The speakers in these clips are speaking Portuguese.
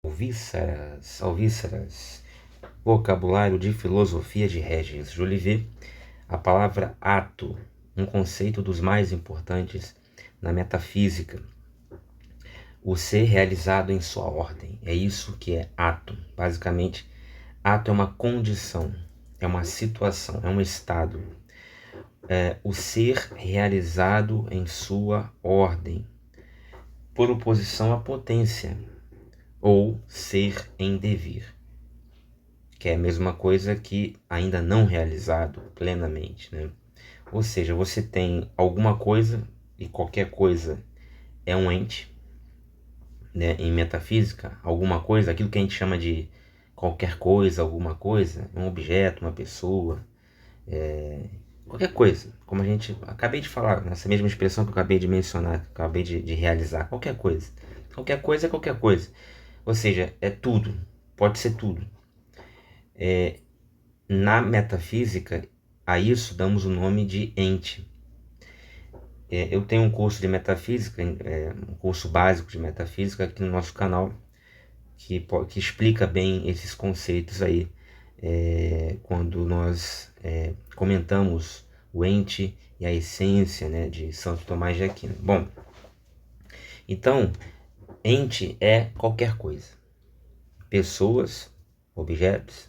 Alvíceras, vocabulário de filosofia de Régis Jolivet, a palavra ato, um conceito dos mais importantes na metafísica. O ser realizado em sua ordem, é isso que é ato. Basicamente, ato é uma condição, é uma situação, é um estado. O ser realizado em sua ordem, por oposição à potência, ou ser em devir, que é a mesma coisa que ainda não realizado plenamente, né? Ou seja, você tem alguma coisa, e qualquer coisa é um ente, né? Em metafísica, alguma coisa, aquilo que a gente chama de qualquer coisa, alguma coisa, um objeto, uma pessoa, qualquer coisa, como a gente acabei de falar, nessa mesma expressão que eu acabei de mencionar, que eu acabei de realizar, qualquer coisa. Qualquer coisa é qualquer coisa. Ou seja, é tudo, pode ser tudo. Na metafísica, a isso damos o nome de ente. Eu tenho um curso de metafísica, um curso básico de metafísica aqui no nosso canal, que explica bem esses conceitos aí, quando nós comentamos o ente e a essência, né, de Santo Tomás de Aquino. Bom, então, ente é qualquer coisa. Pessoas, objetos,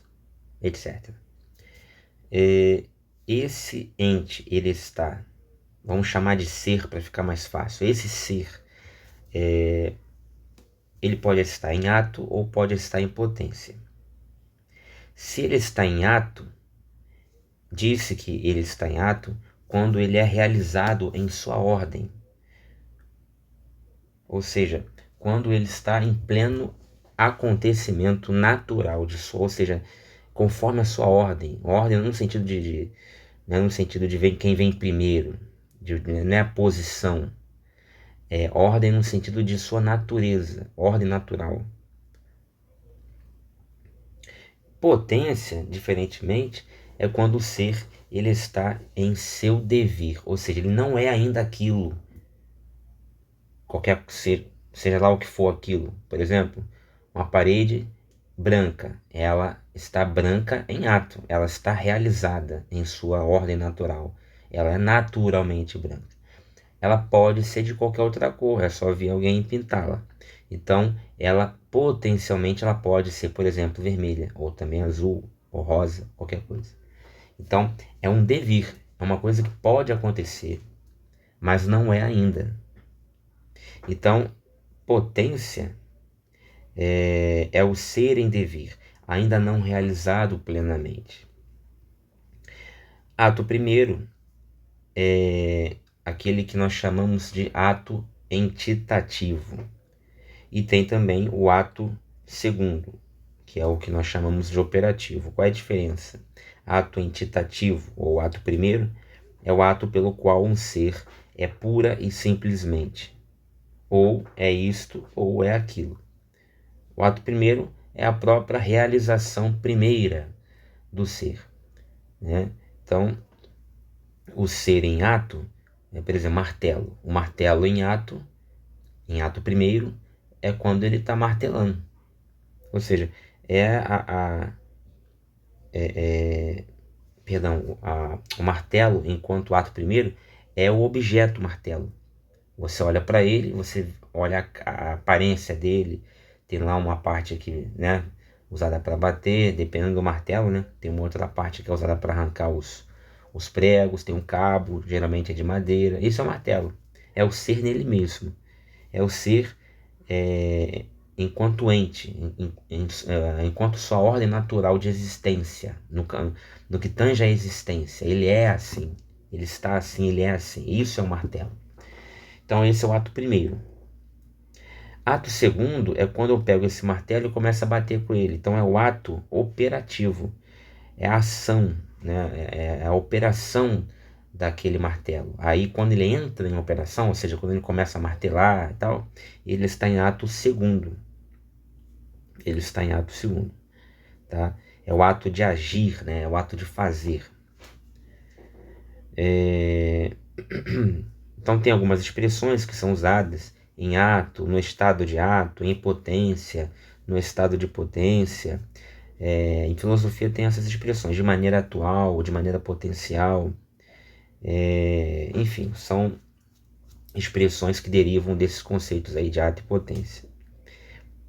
etc. Esse ente, ele está, vamos chamar de ser para ficar mais fácil. Esse ser, ele pode estar em ato ou pode estar em potência. Se ele está em ato, disse que ele está em ato quando ele é realizado em sua ordem. Ou seja, quando ele está em pleno acontecimento natural de sua, ou seja, conforme a sua ordem. Ordem no sentido não é no sentido de quem vem primeiro, não é a posição. É ordem no sentido de sua natureza, ordem natural. Potência, diferentemente, é quando o ser ele está em seu devir, ou seja, ele não é ainda aquilo, qualquer ser, seja lá o que for aquilo. Por exemplo, uma parede branca, ela está branca em ato, ela está realizada em sua ordem natural, ela é naturalmente branca. Ela pode ser de qualquer outra cor, é só ver alguém pintá-la. Então, ela potencialmente ela pode ser, por exemplo, vermelha, ou também azul, ou rosa, qualquer coisa. Então, é um devir, é uma coisa que pode acontecer, mas não é ainda. Então, potência é o ser em devir, ainda não realizado plenamente. Ato primeiro é aquele que nós chamamos de ato entitativo. E tem também o ato segundo, que é o que nós chamamos de operativo. Qual é a diferença? Ato entitativo, ou ato primeiro, é o ato pelo qual um ser é pura e simplesmente. Ou é isto, ou é aquilo. O ato primeiro é a própria realização primeira do ser, né? Então, o ser em ato, por exemplo, martelo. O martelo em ato primeiro, é quando ele está martelando. Ou seja, o martelo, enquanto ato primeiro, é o objeto martelo. Você olha para ele, você olha a aparência dele, tem lá uma parte aqui, né, usada para bater, dependendo do martelo, né? Tem uma outra parte que é usada para arrancar os pregos, tem um cabo, geralmente é de madeira. Isso é o martelo. É o ser nele mesmo. É o ser enquanto ente, enquanto sua ordem natural de existência, no que tange a existência. Ele é assim, ele está assim, ele é assim. Isso é o martelo. Então esse é o ato primeiro. Ato segundo é quando eu pego esse martelo e começo a bater com ele. Então é o ato operativo, é a ação, né? É a operação daquele martelo. Aí quando ele entra em operação, ou seja, quando ele começa a martelar e tal, ele está em ato segundo. Ele está em ato segundo, tá? É o ato de agir, né? É o ato de fazer. Então tem algumas expressões que são usadas em ato, no estado de ato, em potência, no estado de potência. Em filosofia tem essas expressões de maneira atual, de maneira potencial. Enfim, são expressões que derivam desses conceitos aí de ato e potência.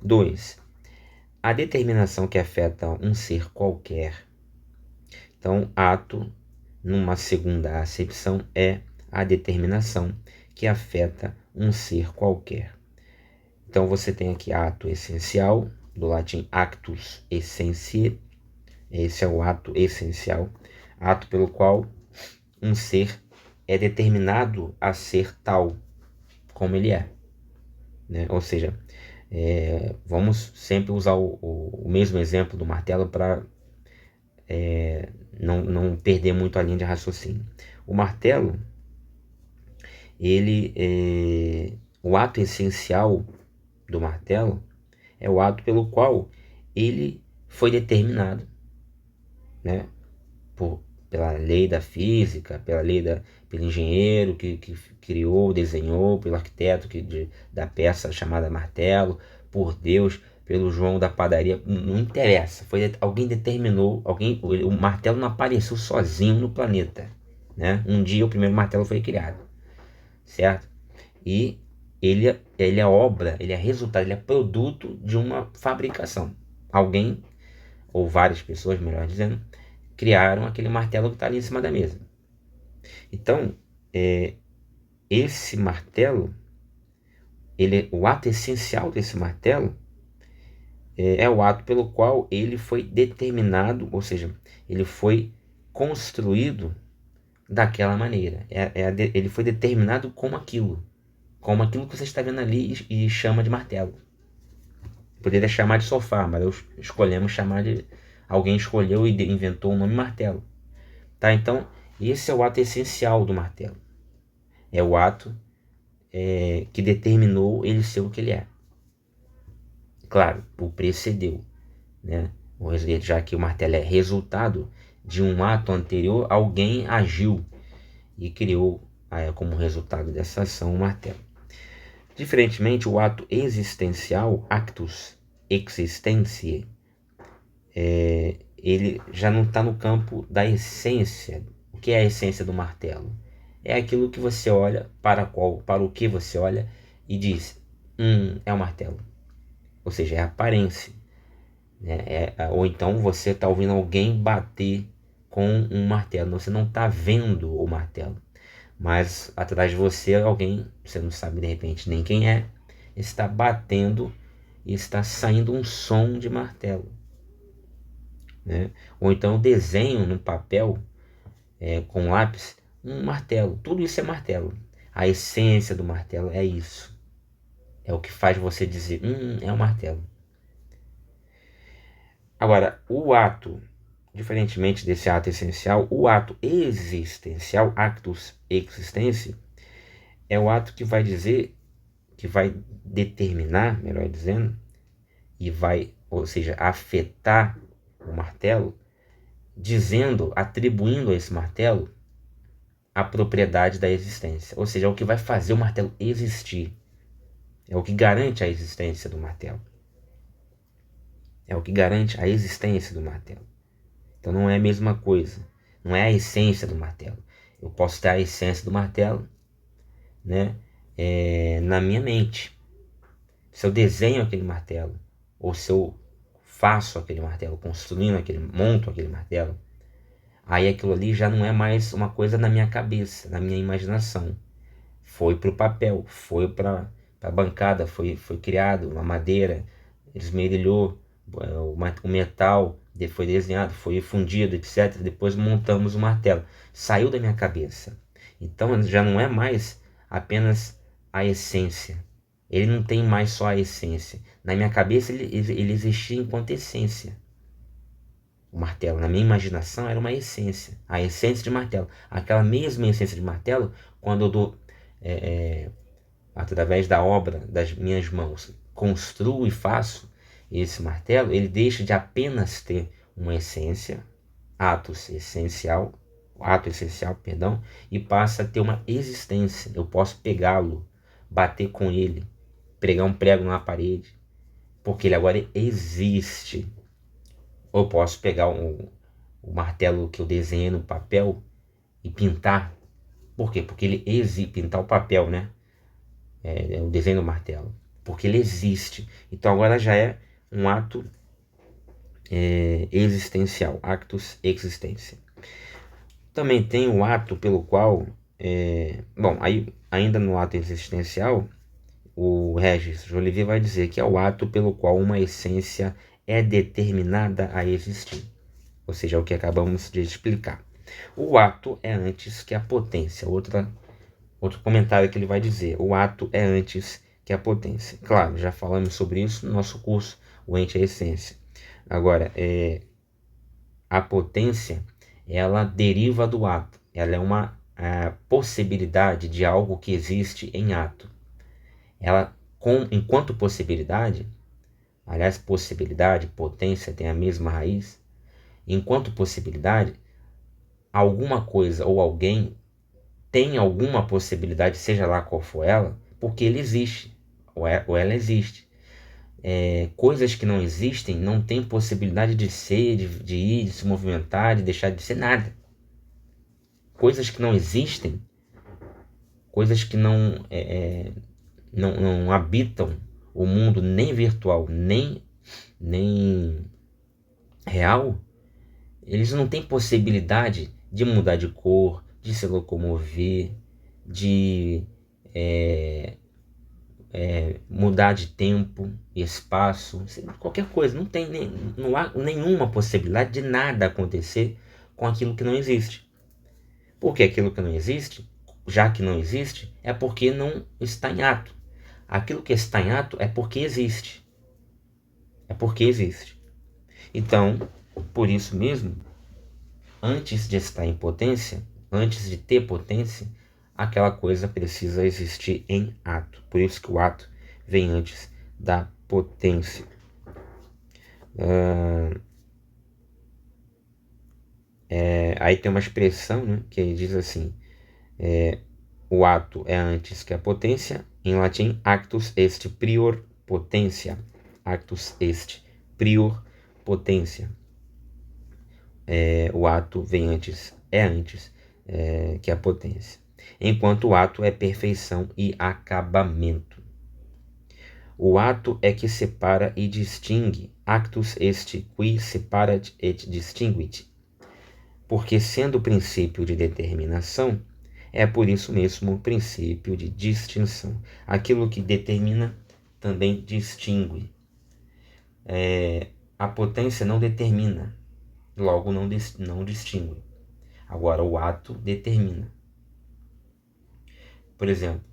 2. A determinação que afeta um ser qualquer. Então, ato, numa segunda acepção, é a determinação que afeta um ser qualquer. Então, você tem aqui ato essencial, do latim actus essentiae. Esse é o ato essencial, ato pelo qual um ser é determinado a ser tal como ele é. Né? Ou seja, vamos sempre usar o mesmo exemplo do martelo para não perder muito a linha de raciocínio. O martelo, o ato essencial do martelo é o ato pelo qual ele foi determinado, né, pela lei da física, pelo engenheiro que criou, desenhou, pelo arquiteto da peça chamada martelo, por Deus, pelo João da padaria, não interessa. Alguém determinou, o martelo não apareceu sozinho no planeta, né? Um dia o primeiro martelo foi criado, certo? E ele é obra, ele é resultado, ele é produto de uma fabricação. Alguém, ou várias pessoas, melhor dizendo, criaram aquele martelo que está ali em cima da mesa. Então, esse martelo, o ato essencial desse martelo é o ato pelo qual ele foi determinado, ou seja, ele foi construído daquela maneira. Ele foi determinado como aquilo que você está vendo ali e chama de martelo. Poderia chamar de sofá, mas escolhemos chamar de... Alguém escolheu e inventou o nome martelo. Tá? Então, esse é o ato essencial do martelo. É o ato que determinou ele ser o que ele é. Claro, o precedeu, né? Já que o martelo é resultado de um ato anterior, alguém agiu e criou como resultado dessa ação o martelo. Diferentemente, o ato existencial, actus existentiae, ele já não está no campo da essência. O que é a essência do martelo? É aquilo que você olha, para o que você olha e diz, é um martelo. Ou seja, é a aparência. Né? Ou então você está ouvindo alguém bater com um martelo. Você não está vendo o martelo. Mas atrás de você alguém, você não sabe de repente nem quem é, está batendo e está saindo um som de martelo. Né? Ou então desenho no papel com lápis um martelo. Tudo isso é martelo. A essência do martelo é isso. É o que faz você dizer, é um martelo. Agora, o ato, diferentemente desse ato essencial, o ato existencial, actus existentia, é o ato que vai dizer, que vai determinar, melhor dizendo, e vai, ou seja, afetar o martelo, dizendo, atribuindo a esse martelo a propriedade da existência. Ou seja, é o que vai fazer o martelo existir. É o que garante a existência do martelo. É o que garante a existência do martelo. Então não é a mesma coisa. Não é a essência do martelo. Eu posso ter a essência do martelo, né, na minha mente. Se eu desenho aquele martelo, ou se eu faço aquele martelo, monto aquele martelo, aí aquilo ali já não é mais uma coisa na minha cabeça, na minha imaginação. Foi para o papel, foi para a bancada, foi criado, uma madeira, esmerilhou, o metal foi desenhado, foi fundido, etc. Depois montamos o martelo. Saiu da minha cabeça. Então já não é mais apenas a essência. Ele não tem mais só a essência. Na minha cabeça ele existia enquanto essência. O martelo, na minha imaginação, era uma essência. A essência de martelo. Aquela mesma essência de martelo, quando eu dou, através da obra das minhas mãos, construo e faço esse martelo, ele deixa de apenas ter uma essência, ato essencial, perdão, e passa a ter uma existência. Eu posso pegá-lo, bater com ele, pregar um prego numa parede, porque ele agora existe. Ou posso pegar o martelo que eu desenhei no papel e pintar. Por quê? Porque ele existe. Pintar o papel, né? É o desenho do martelo. Porque ele existe. Então agora já é um ato existencial. Actus existência. Também tem o ato pelo qual... bom, aí ainda no ato existencial, o Regis Jolivet vai dizer que é o ato pelo qual uma essência é determinada a existir. Ou seja, é o que acabamos de explicar. O ato é antes que a potência. Outro comentário que ele vai dizer. O ato é antes que a potência. Claro, já falamos sobre isso no nosso curso, o ente é a essência. Agora, a potência, ela deriva do ato. Ela é uma possibilidade de algo que existe em ato. Ela, enquanto possibilidade, aliás, possibilidade, potência tem a mesma raiz. Enquanto possibilidade, alguma coisa ou alguém tem alguma possibilidade, seja lá qual for ela, porque ele existe, ou ela existe. Coisas que não existem não têm possibilidade de ser, de ir, de se movimentar, de deixar de ser nada. Coisas que não existem, coisas que não habitam o mundo nem virtual, nem real, eles não têm possibilidade de mudar de cor, de se locomover, de mudar de tempo, espaço, qualquer coisa. Não há nenhuma possibilidade de nada acontecer com aquilo que não existe. Porque aquilo que não existe, já que não existe, é porque não está em ato. Aquilo que está em ato é porque existe. É porque existe. Então, por isso mesmo, antes de estar em potência, antes de ter potência, aquela coisa precisa existir em ato. Por isso que o ato vem antes da potência. Aí tem uma expressão, né, que diz assim: o ato é antes que a potência. Em latim, actus est prior potentia. Actus est prior potentia. O ato vem antes, antes que a potência. Enquanto o ato é perfeição e acabamento. O ato é que separa e distingue. Actus est qui separat et distinguit. Porque sendo princípio de determinação, é por isso mesmo princípio de distinção. Aquilo que determina também distingue. A potência não determina, logo não distingue. Agora o ato determina. Por exemplo,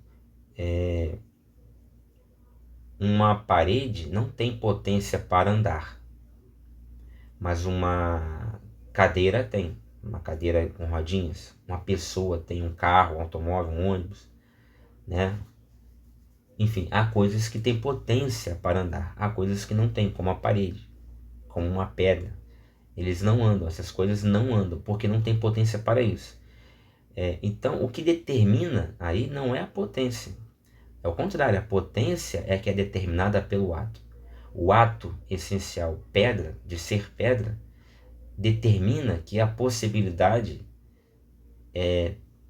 uma parede não tem potência para andar, mas uma cadeira tem. Uma cadeira com rodinhas. Uma pessoa tem um carro, um automóvel, um ônibus, né? Enfim, há coisas que têm potência para andar, há coisas que não têm, como a parede, como uma pedra. Eles não andam, essas coisas não andam, porque não tem potência para isso. Então, o que determina aí não é a potência. É o contrário, a potência é que é determinada pelo ato. O ato essencial, pedra, de ser pedra, determina que a possibilidade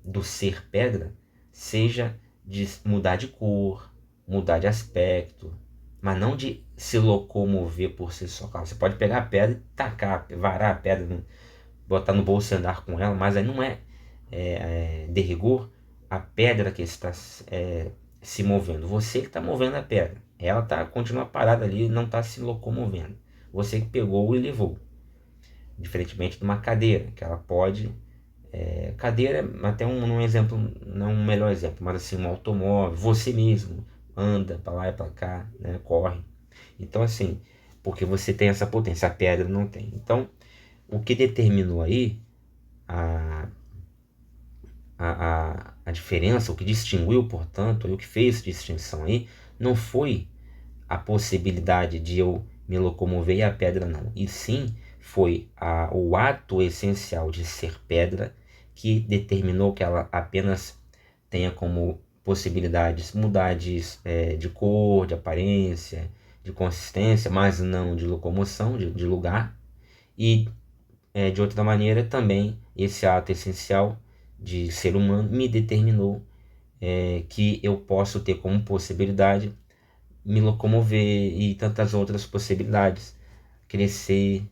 do ser pedra seja de mudar de cor, mudar de aspecto, mas não de se locomover por si só. Claro, você pode pegar a pedra e tacar, varar a pedra, botar no bolso e andar com ela, mas aí não de rigor a pedra que está se movendo. Você que está movendo a pedra. Ela continua parada ali e não está se locomovendo. Você que pegou e levou. Diferentemente de uma cadeira, que ela pode... cadeira, até um exemplo, não um melhor exemplo, mas assim, um automóvel, você mesmo anda para lá e para cá, né, corre. Então assim, porque você tem essa potência, a pedra não tem. Então, o que determinou aí a diferença, o que distinguiu, portanto, o que fez distinção aí, não foi a possibilidade de eu me locomover e a pedra não, e sim foi o ato essencial de ser pedra que determinou que ela apenas tenha como possibilidades, mudar de cor, de aparência, de consistência, mas não de locomoção, de lugar. E de outra maneira também esse ato essencial de ser humano me determinou que eu posso ter como possibilidade me locomover e tantas outras possibilidades, crescer,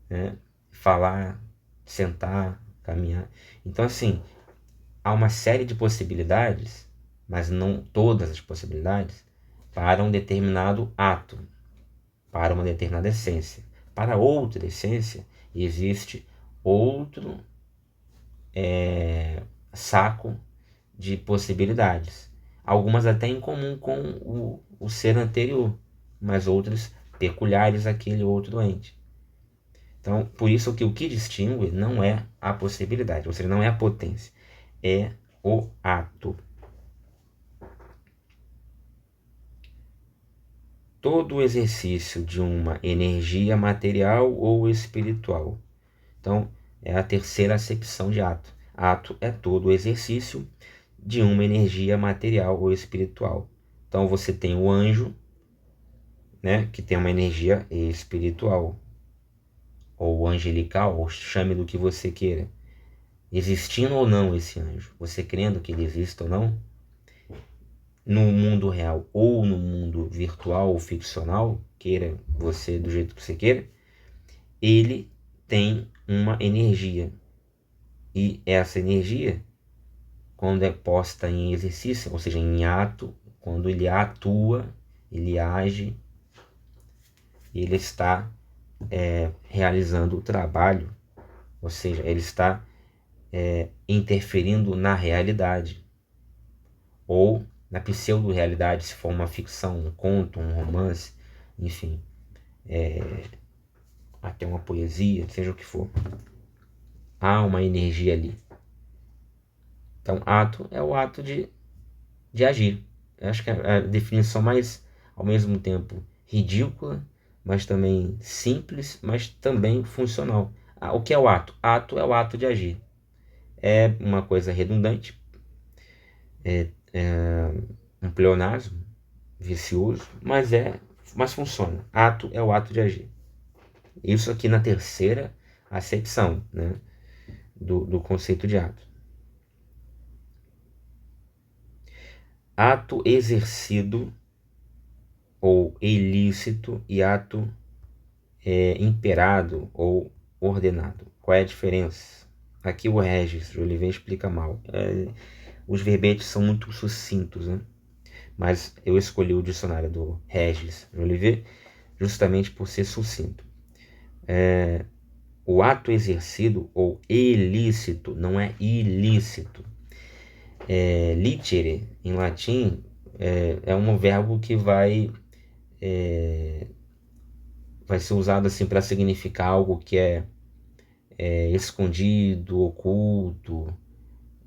né? Falar, sentar, caminhar. Então assim, há uma série de possibilidades, mas não todas as possibilidades, para um determinado ato, para uma determinada essência. Para outra essência, existe outro saco de possibilidades. Algumas até em comum com o ser anterior, mas outras peculiares àquele outro ente. Então, por isso que o que distingue não é a possibilidade, ou seja, não é a potência, é o ato. Todo exercício de uma energia material ou espiritual. Então, é a terceira acepção de ato. Ato é todo exercício de uma energia material ou espiritual. Então, você tem o anjo, né, que tem uma energia espiritual, ou angelical, ou chame do que você queira. Existindo ou não esse anjo, você crendo que ele existe ou não, no mundo real ou no mundo virtual ou ficcional, queira você do jeito que você queira, ele tem uma energia. E essa energia, quando é posta em exercício, ou seja, em ato, quando ele atua, ele age, ele está realizando o trabalho, ou seja, ele está interferindo na realidade, ou na pseudo-realidade, se for uma ficção, um conto, um romance, enfim, até uma poesia, seja o que for. Há uma energia ali. Então, ato é o ato de agir. Eu acho que é a definição mais, ao mesmo tempo, ridícula, mas também simples, mas também funcional. O que é o ato? Ato é o ato de agir. É uma coisa redundante, é um pleonasmo vicioso, mas funciona. Ato é o ato de agir. Isso aqui na terceira acepção, né, do conceito de ato. Ato exercido ou ilícito e ato imperado ou ordenado. Qual é a diferença? Aqui o Regis de Oliveira explica mal. Os verbetes são muito sucintos, né? Mas eu escolhi o dicionário do Regis de Oliveira justamente por ser sucinto. O ato exercido ou ilícito não é ilícito. Litere, em latim, é um verbo que vai ser usado assim para significar algo que é escondido, oculto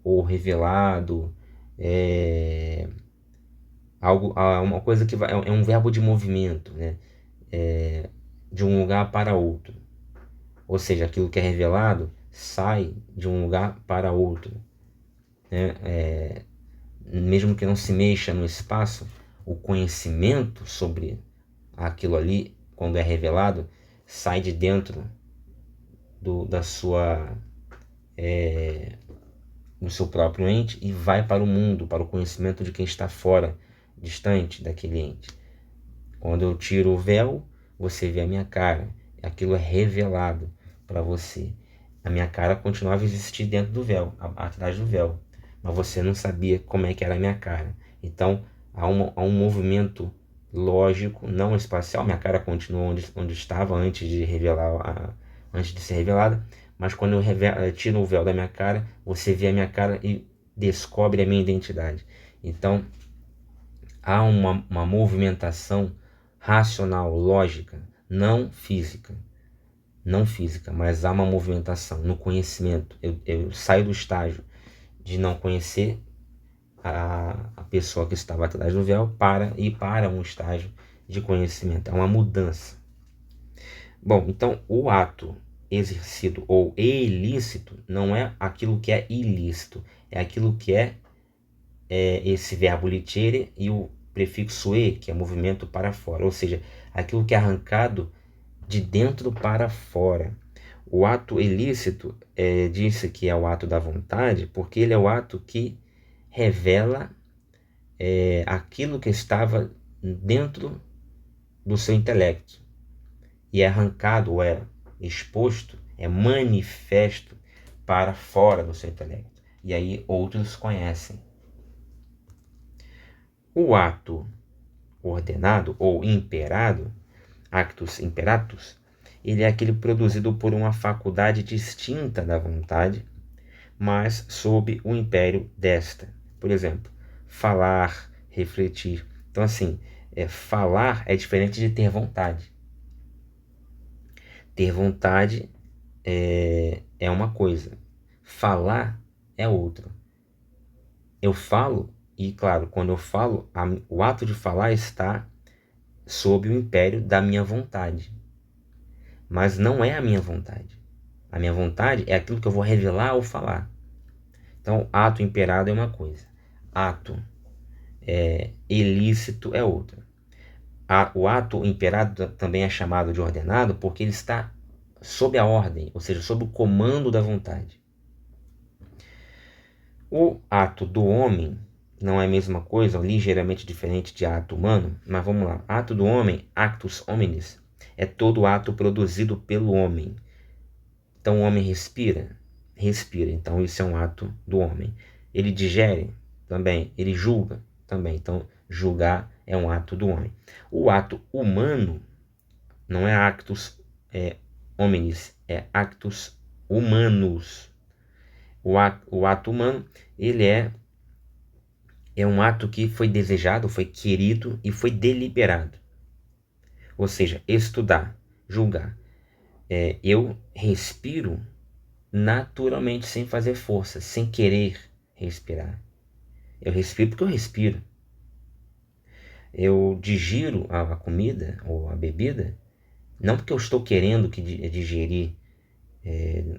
ou revelado, uma coisa que é um verbo de movimento, né? De um lugar para outro. Ou seja, aquilo que é revelado sai de um lugar para outro, né? Mesmo que não se mexa no espaço, o conhecimento sobre aquilo ali, quando é revelado, sai de dentro da sua do seu próprio ente e vai para o mundo, para o conhecimento de quem está fora, distante daquele ente. Quando eu tiro o véu, você vê a minha cara. Aquilo é revelado para você. A minha cara continuava a existir dentro do véu, atrás do véu. Mas você não sabia como é que era a minha cara. Então, há um movimento lógico, não espacial. Minha cara continua onde estava antes de antes de ser revelada. Mas quando eu tiro o véu da minha cara, você vê a minha cara e descobre a minha identidade. Então, há uma movimentação racional, lógica, não física, mas há uma movimentação no conhecimento. Eu saio do estágio de não conhecer a pessoa que estava atrás do véu para ir para um estágio de conhecimento. É uma mudança. Bom, então o ato exercido ou ilícito não é aquilo que é ilícito, é aquilo que é é esse verbo litere e o prefixo e, que é movimento para fora, ou seja, aquilo que é arrancado de dentro para fora. O ato ilícito disse que é o ato da vontade, porque ele é o ato que revela aquilo que estava dentro do seu intelecto e é arrancado, ou é exposto, é manifesto para fora do seu intelecto. E aí outros conhecem. O ato ordenado ou imperado, actus imperatus, ele é aquele produzido por uma faculdade distinta da vontade, mas sob o império desta. Por exemplo, falar, refletir. Então, assim, falar é diferente de ter vontade. Ter vontade é uma coisa, falar é outra. Eu falo, e claro, quando eu falo, o ato de falar está sob o império da minha vontade. Mas não é a minha vontade. A minha vontade é aquilo que eu vou revelar ao falar. Então, ato imperado é uma coisa. Ato ilícito é outra. O ato imperado também é chamado de ordenado porque ele está sob a ordem, ou seja, sob o comando da vontade. O ato do homem não é a mesma coisa, ligeiramente diferente de ato humano, mas vamos lá. Ato do homem, actus hominis, é todo ato produzido pelo homem. Então o homem respira? Respira. Então isso é um ato do homem. Ele digere? Também. Ele julga? Também. Então julgar é um ato do homem. O ato humano não é actus hominis, é actus humanus. O ato humano, ele é um ato que foi desejado, foi querido e foi deliberado. Ou seja, estudar, julgar. Eu respiro naturalmente, sem fazer força, sem querer respirar. Eu respiro porque eu respiro. Eu digiro a comida ou a bebida, não porque eu estou querendo digerir.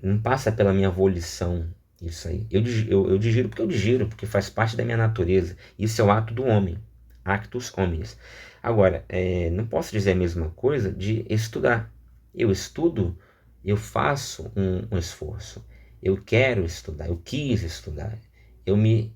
Não passa pela minha volição isso aí. Eu digiro porque eu digiro, porque faz parte da minha natureza. Isso é o ato do homem. Actus hominis. Agora, não posso dizer a mesma coisa de estudar. Eu estudo, eu faço um esforço. Eu quero estudar, eu quis estudar. Eu me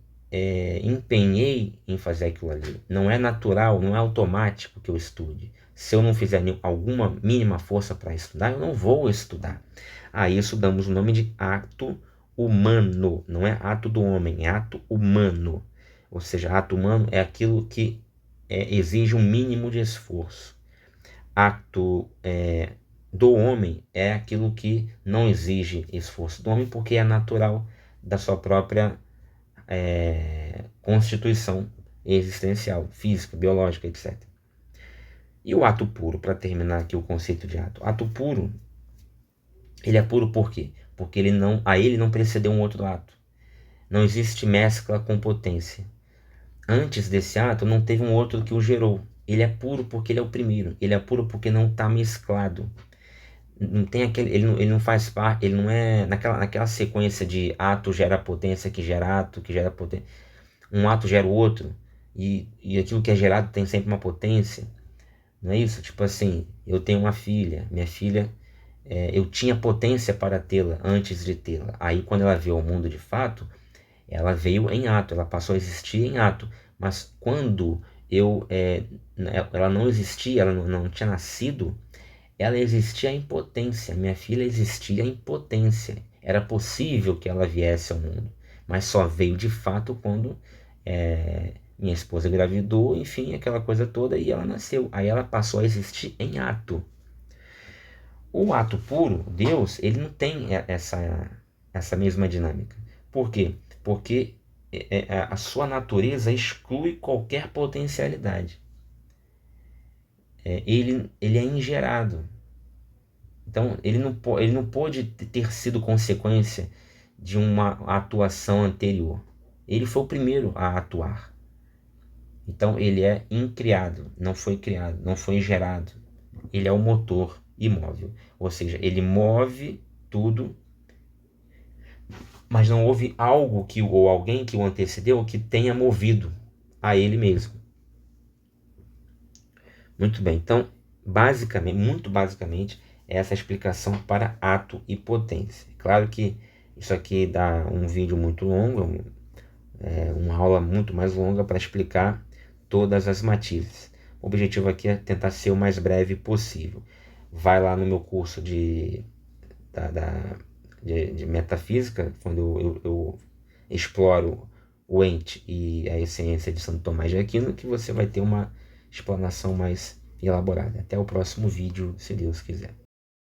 empenhei em fazer aquilo ali. Não é natural, não é automático que eu estude. Se eu não fizer alguma mínima força para estudar, eu não vou estudar. A isso damos o nome de ato humano. Não é ato do homem, é ato humano. Ou seja, ato humano é aquilo que exige um mínimo de esforço. Ato do homem é aquilo que não exige esforço do homem porque é natural da sua própria constituição existencial, física, biológica, etc. E o ato puro, para terminar aqui o conceito de ato. Ato puro, ele é puro por quê? Porque a ele não precedeu um outro ato. Não existe mescla com potência. Antes desse ato, não teve um outro que o gerou. Ele é puro porque ele é o primeiro. Ele é puro porque não está mesclado. Não tem ele não faz parte, ele não é naquela sequência de ato gera potência, que gera ato, que gera potência. Um ato gera o outro. E aquilo que é gerado tem sempre uma potência. Não é isso? Tipo assim, eu tenho uma filha. Minha filha, eu tinha potência para tê-la antes de tê-la. Aí quando ela veio ao mundo de fato, ela veio em ato, ela passou a existir em ato. Mas quando ela não existia, ela não tinha nascido, ela existia em potência. Minha filha existia em potência. Era possível que ela viesse ao mundo, mas só veio de fato quando minha esposa engravidou, enfim, aquela coisa toda, e ela nasceu. Aí ela passou a existir em ato. O ato puro, Deus, ele não tem essa mesma dinâmica. Por quê? Porque a sua natureza exclui qualquer potencialidade. Ele é ingerado. Então, ele não pode ter sido consequência de uma atuação anterior. Ele foi o primeiro a atuar. Então, ele é incriado, não foi criado, não foi gerado. Ele é o motor imóvel. Ou seja, ele move tudo, mas não houve algo ou alguém que o antecedeu que tenha movido a ele mesmo. Muito bem, então, basicamente, muito basicamente, essa é a explicação para ato e potência. Claro que isso aqui dá um vídeo muito longo, uma aula muito mais longa para explicar todas as matizes. O objetivo aqui é tentar ser o mais breve possível. Vai lá no meu curso de metafísica, quando eu exploro o ente e a essência de Santo Tomás de Aquino, que você vai ter uma explanação mais elaborada. Até o próximo vídeo, se Deus quiser.